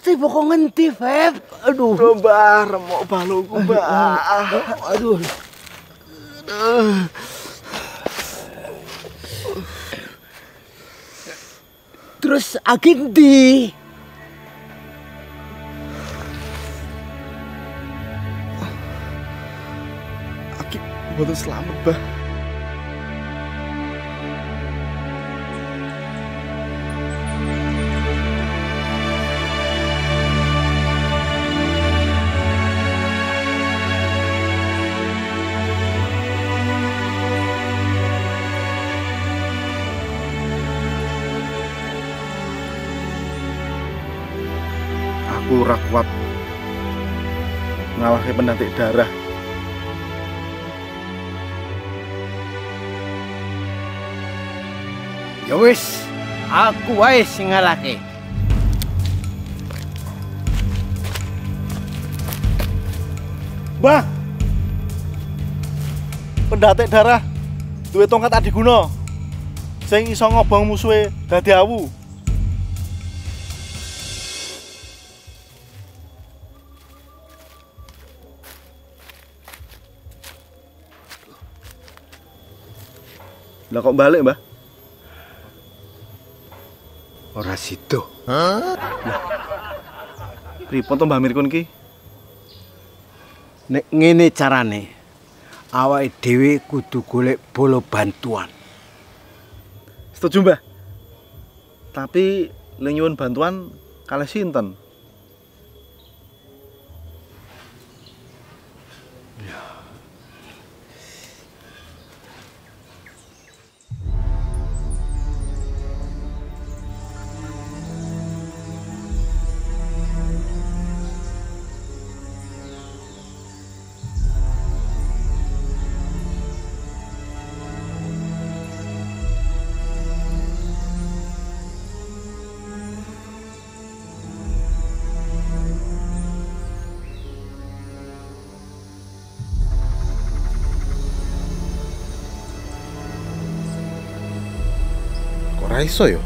tiba kok ngendi, Feb? Aduh. Mbah, remuk balungku, Mbah. Aduh. Terus agendi? Aki mboten selamat, Mbah. Aku ora kuat ngalahke penantik darah. Ya wis, aku wae sing ngalahke. Mbah. Pendatik darah duwe tongkat adiguna sing iso ngobong musuhe dadi awu. Lah kok balik, Mbah? Ora sido. Pripun to Mbah Mirkun ki? Nek ngene carane, awake dhewe kudu golek bola bantuan. Setuju, Mbah. Tapi le nyuwun bantuan kalih sinten? Ora iso ya?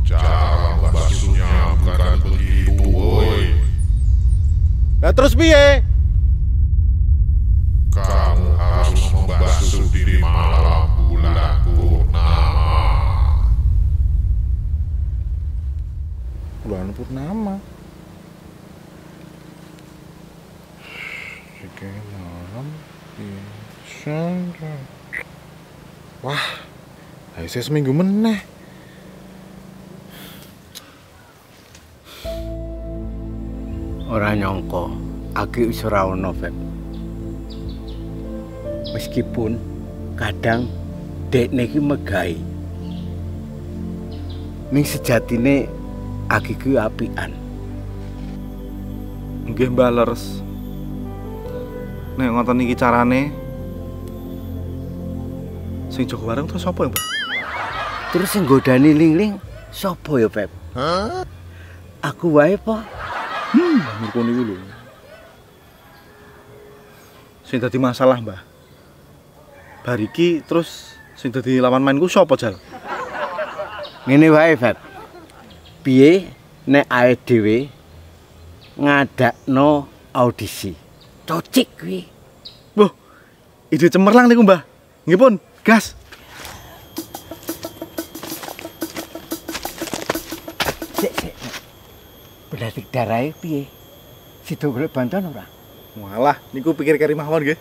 Cara membasuhnya bukan begitu, woi. Lah terus piye? Kamu harus membasuh diri malam bulan purnama. Bulan purnama. Oke, malam bisa. Wah, ayo saya seminggu meneh. Ora nyangka Aki wis ora ono, Feb. Meskipun kadang dekne iki megahi. Ning sejatine Aki ku apian. Nggih, Mbah leres. Nek ngoten iki carane sing jaga warung terus sapa ya, Mbah? Terus sing godani Ling-ling sapa ya, Feb? Aku wae po. Mirkun iki lho. Sing dadi masalah, Mbah. Bar iki terus sing dadi lawan mainku sapa, Jal? Ngene wae, Feb. Piye nek ae dhewe ngadakno audisi? Cocik kuwi. Wah, ide cemerlang niku, Mbah. Nggih pun, gas. Sik. Pendatik darahe piye? Sido golek bantuan ora? Walah, niku pikir kari mawon nggih.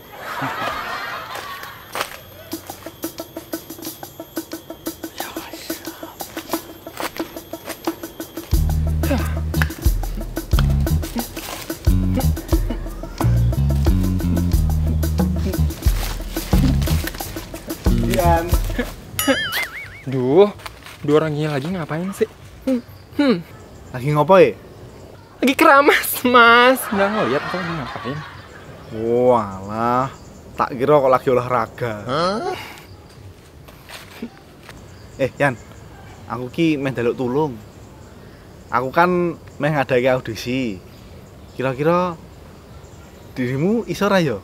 Duh, dua orang ini lagi ngapain sih? Lagi ngopo ya? Lagi keramas, Mas. Nggak ngeliat kok lagi ngapain. Walah, tak kira kok lagi olahraga. Yan, aku ki meh njaluk tulung. Aku kan meh ngadake audisi. Kira-kira dirimu iso ra ya?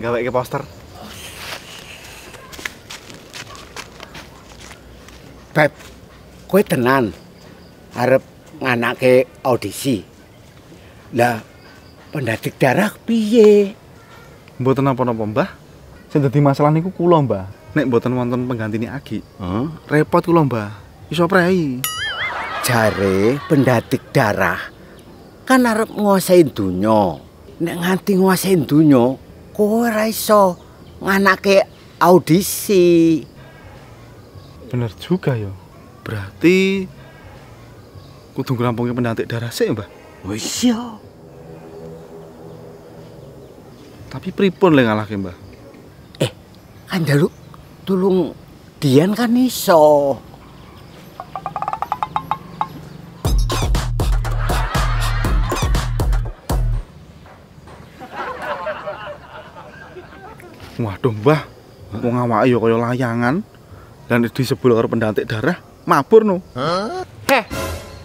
gawe ke poster. Beb, kowe tenan arep nganake audisi. Lah, pendadik darah piye? Mboten napa-napa, Mbah. Sing dadi masalah niku kula, Mbah. Nek mboten wonten penggantine Agi, repot kula, Mbah. Iso prei. Jare pendadik darah kan arep nguasain donya. Nek nganti nguasain donya, kowe ora iso nganake audisi. Bener juga ya. Berarti kudu ngrampungi pendadik darah sik, Mbah. Wis ya. Tapi pripun le ngalahke, Mbah? Kan jaluk tulung Dian kan iso. Waduh, Mbah. Wong awake ya kaya layangan. Dan disebul karo pendadik darah, mabur no. Heh,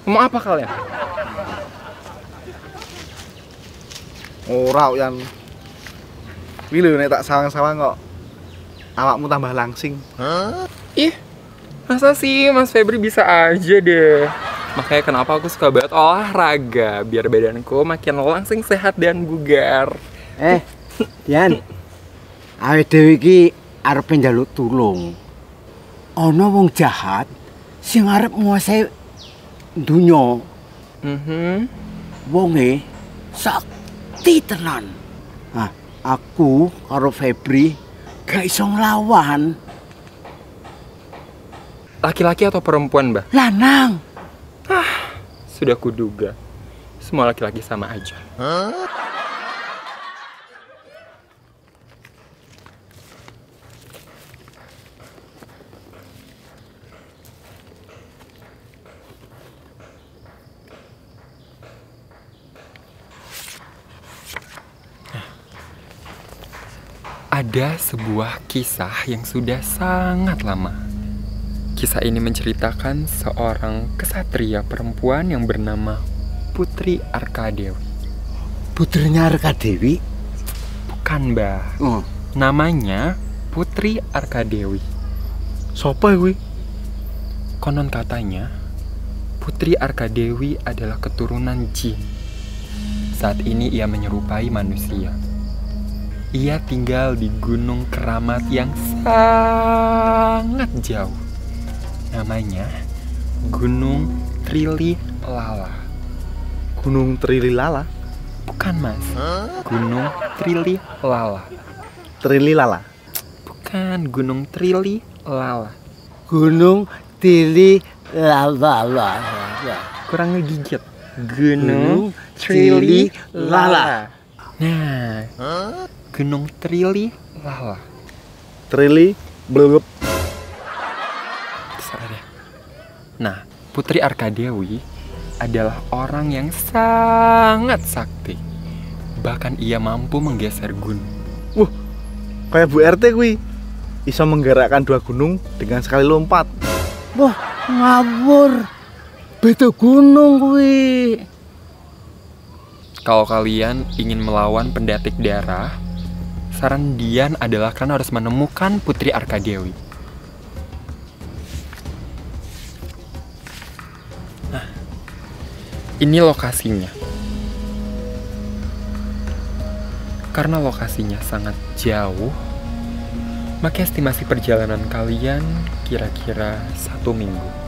ngomong apa kalian? Ora yan. Kuwi lho nek tak sawang-sawang kok awakmu tambah langsing. Ih, masa sih Mas Febri bisa aja deh. Makanya kenapa aku suka banget olahraga, biar badanku makin langsing, sehat, dan bugar. Dian. Awake dhewe iki arep njaluk tulung. Ana wong jahat sing arep nguasai dunya. Wonge sakti tenan. Nah, aku karo Febri gak iso nglawan. Laki-laki atau perempuan, Mbah? Lanang. Sudah kuduga. Semua laki-laki sama aja. Ada sebuah kisah yang sudah sangat lama. Kisah ini menceritakan seorang kesatria perempuan yang bernama Putri Arkadewi. Putrinya Arkadewi? Bukan, Mbah. Namanya Putri Arkadewi. Sopo kuwi? Konon katanya, Putri Arkadewi adalah keturunan jin. Saat ini ia menyerupai manusia. Ia tinggal di Gunung Keramat yang sangat jauh. Namanya Gunung Trili Lala. Gunung Trili Lala? Bukan, Mas. Gunung Trili Lala. Trili Lala? Bukan, Gunung Trili Lala. Gunung Trili Lala. Kurang ngegigit. Gunung Trili Lala. Nah, Gunung Trili Lala. Trili blub. Terserah deh. Nah, Putri Arkadewi adalah orang yang sangat sakti. Bahkan ia mampu menggeser gunung. Kayak Bu RT kuwi. Bisa menggerakkan 2 gunung dengan sekali lompat. Wah, ngawur. Beda gunung kuwi. Kalau kalian ingin melawan pendadik darah, saran Dian adalah kalian harus menemukan Putri Arkadewi. Nah, ini lokasinya. Karena lokasinya sangat jauh, maka estimasi perjalanan kalian kira-kira 1 minggu.